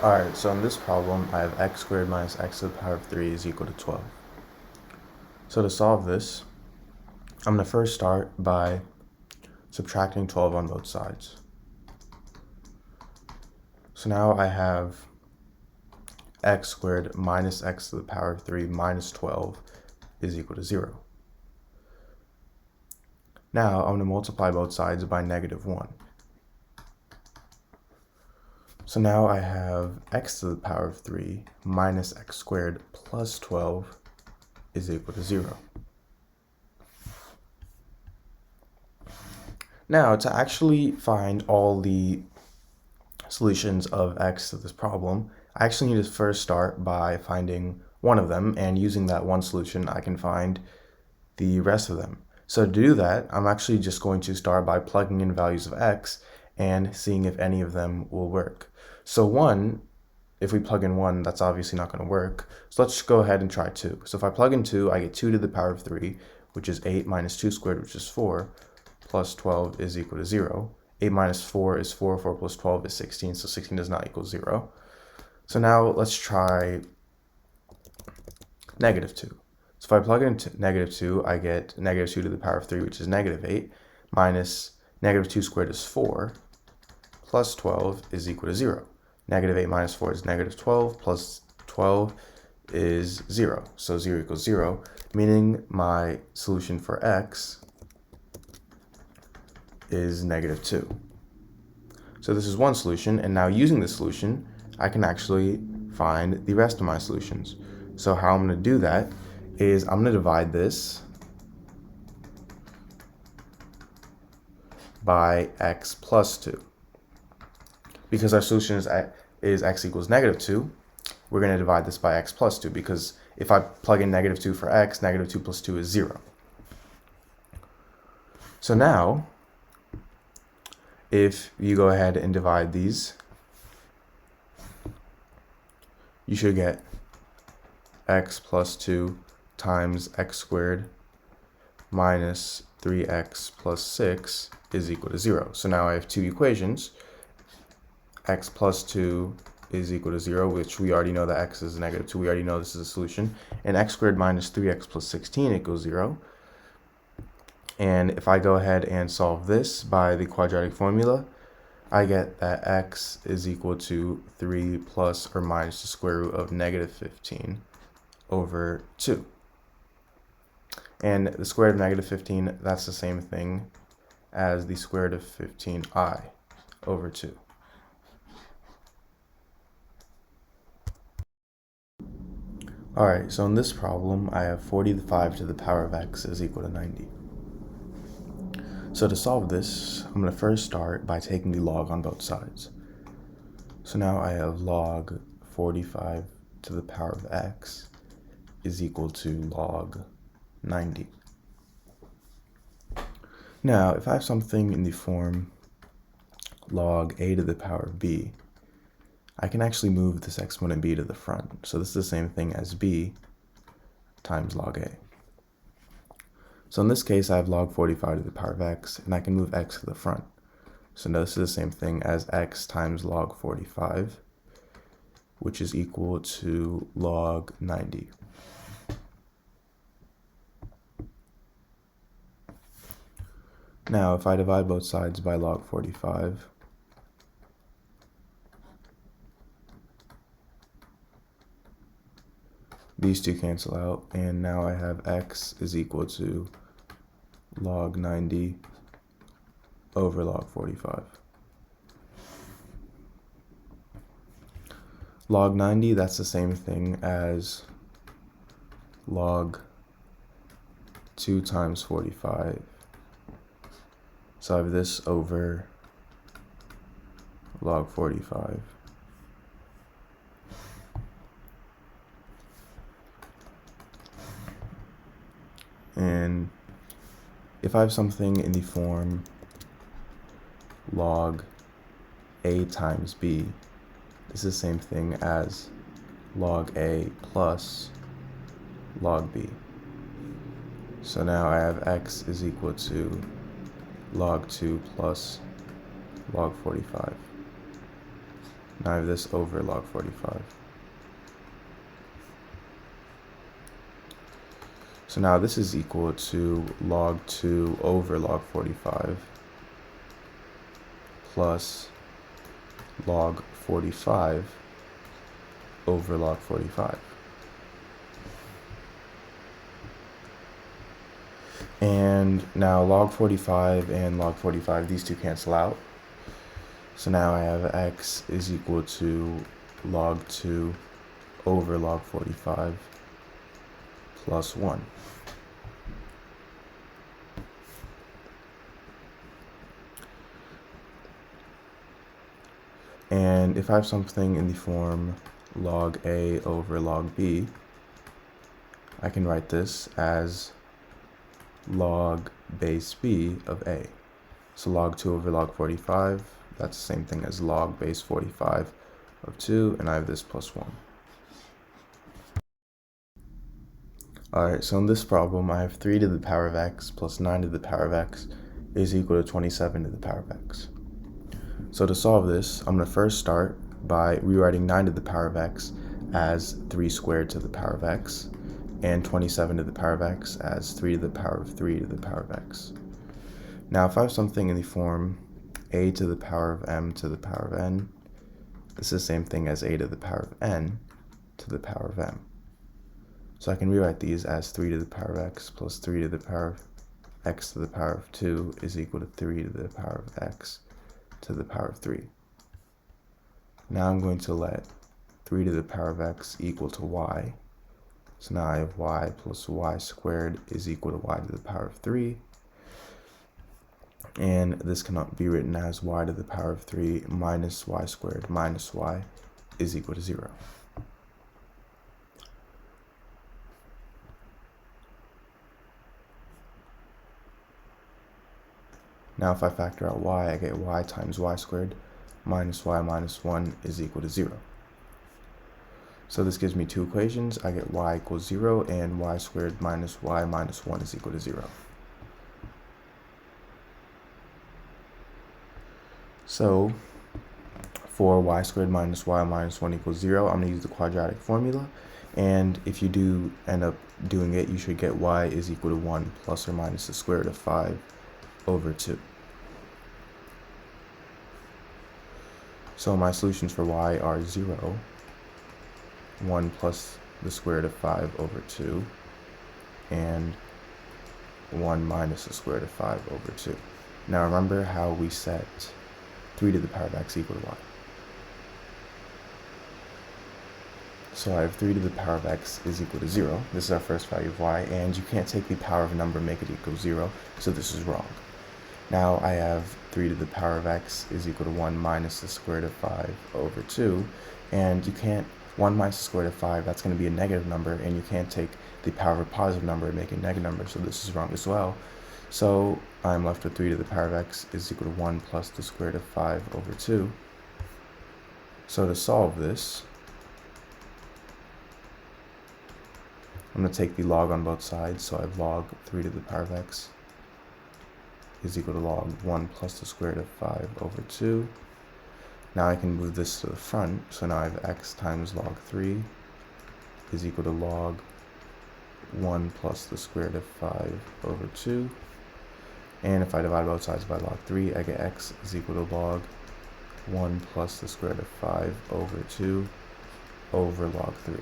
Alright, so in this problem, I have x squared minus x to the power of 3 is equal to 12. So to solve this, I'm going to first start by subtracting 12 on both sides. So now I have x squared minus x to the power of 3 minus 12 is equal to 0. Now I'm going to multiply both sides by negative 1. So now I have x to the power of 3 minus x squared plus 12 is equal to 0. Now, to actually find all the solutions of x to this problem, I actually need to first start by finding one of them, and using that one solution, I can find the rest of them. So to do that, I'm actually just going to start by plugging in values of x and seeing if any of them will work. So 1, if we plug in 1, that's obviously not going to work. So let's go ahead and try 2. So if I plug in 2, I get 2 to the power of 3, which is 8 minus 2 squared, which is 4, plus 12 is equal to 0. 8 minus 4 is 4, 4 plus 12 is 16, so 16 does not equal 0. So now let's try negative 2. So if I plug in negative 2, I get negative 2 to the power of 3, which is negative 8, minus negative 2 squared is 4, plus 12 is equal to 0. Negative 8 minus 4 is negative 12, plus 12 is 0. So 0 equals 0, meaning my solution for x is negative 2. So this is one solution, and now using this solution, I can actually find the rest of my solutions. So how I'm going to do that is I'm going to divide this by x plus 2. Because our solution is x equals negative 2, we're going to divide this by x plus 2, because if I plug in negative 2 for x, negative 2 plus 2 is 0. So now, if you go ahead and divide these, you should get x plus 2 times x squared minus 3x plus 6 is equal to 0. So now I have two equations. X plus 2 is equal to 0, which we already know that x is negative 2. We already know this is a solution. And x squared minus 3x plus 16 equals 0. And if I go ahead and solve this by the quadratic formula, I get that x is equal to 3 plus or minus the square root of negative 15 over 2. And the square root of negative 15, that's the same thing as the square root of 15i over 2. Alright, so in this problem, I have 45 to the power of x is equal to 90. So to solve this, I'm going to first start by taking the log on both sides. So now I have log 45 to the power of x is equal to log 90. Now, if I have something in the form log a to the power of b, I can actually move this exponent b to the front. So this is the same thing as b times log a. So in this case, I have log 45 to the power of x, and I can move x to the front. So now this is the same thing as x times log 45, which is equal to log 90. Now, if I divide both sides by log 45, these two cancel out, and now I have x is equal to log 90 over log 45. Log 90, that's the same thing as log 2 times 45. So I have this over log 45. And if I have something in the form log a times b, this is the same thing as log a plus log b. So now I have x is equal to log 2 plus log 45. Now I have this over log 45. So now this is equal to log 2 over log 45 plus log 45 over log 45. And now log 45 and log 45, these two cancel out. So now I have x is equal to log 2 over log 45 plus 1. And if I have something in the form log a over log b, I can write this as log base b of a. So log 2 over log 45, that's the same thing as log base 45 of 2, and I have this plus 1. Alright, so in this problem, I have 3 to the power of x plus 9 to the power of x is equal to 27 to the power of x. So to solve this, I'm going to first start by rewriting 9 to the power of x as 3 squared to the power of x, and 27 to the power of x as 3 to the power of 3 to the power of x. Now if I have something in the form a to the power of m to the power of n, this is the same thing as a to the power of n to the power of m. So I can rewrite these as 3 to the power of x plus 3 to the power of x to the power of 2 is equal to 3 to the power of x to the power of 3. Now I'm going to let 3 to the power of x equal to y. So now I have y plus y squared is equal to y to the power of 3. And this cannot be written as y to the power of 3 minus y squared minus y is equal to 0. Now if I factor out y, I get y times y squared minus y minus 1 is equal to 0. So this gives me two equations. I get y equals 0 and y squared minus y minus 1 is equal to 0. So for y squared minus y minus 1 equals 0, I'm going to use the quadratic formula. And if you do end up doing it, you should get y is equal to 1 plus or minus the square root of 5 over 2. So my solutions for y are 0, 1 plus the square root of 5 over 2, and 1 minus the square root of 5 over 2. Now remember how we set 3 to the power of x equal to y. So I have 3 to the power of x is equal to 0. This is our first value of y, and you can't take the power of a number and make it equal to 0, so this is wrong. Now I have 3 to the power of x is equal to 1 minus the square root of 5 over 2, and you can't, 1 minus the square root of 5, that's going to be a negative number, and you can't take the power of a positive number and make it a negative number, so this is wrong as well. So I'm left with 3 to the power of x is equal to 1 plus the square root of 5 over 2. So to solve this, I'm going to take the log on both sides, so I have log 3 to the power of x is equal to log 1 plus the square root of 5 over 2. Now I can move this to the front, so now I have x times log 3 is equal to log 1 plus the square root of 5 over 2. And if I divide both sides by log 3, I get x is equal to log 1 plus the square root of 5 over 2 over log 3.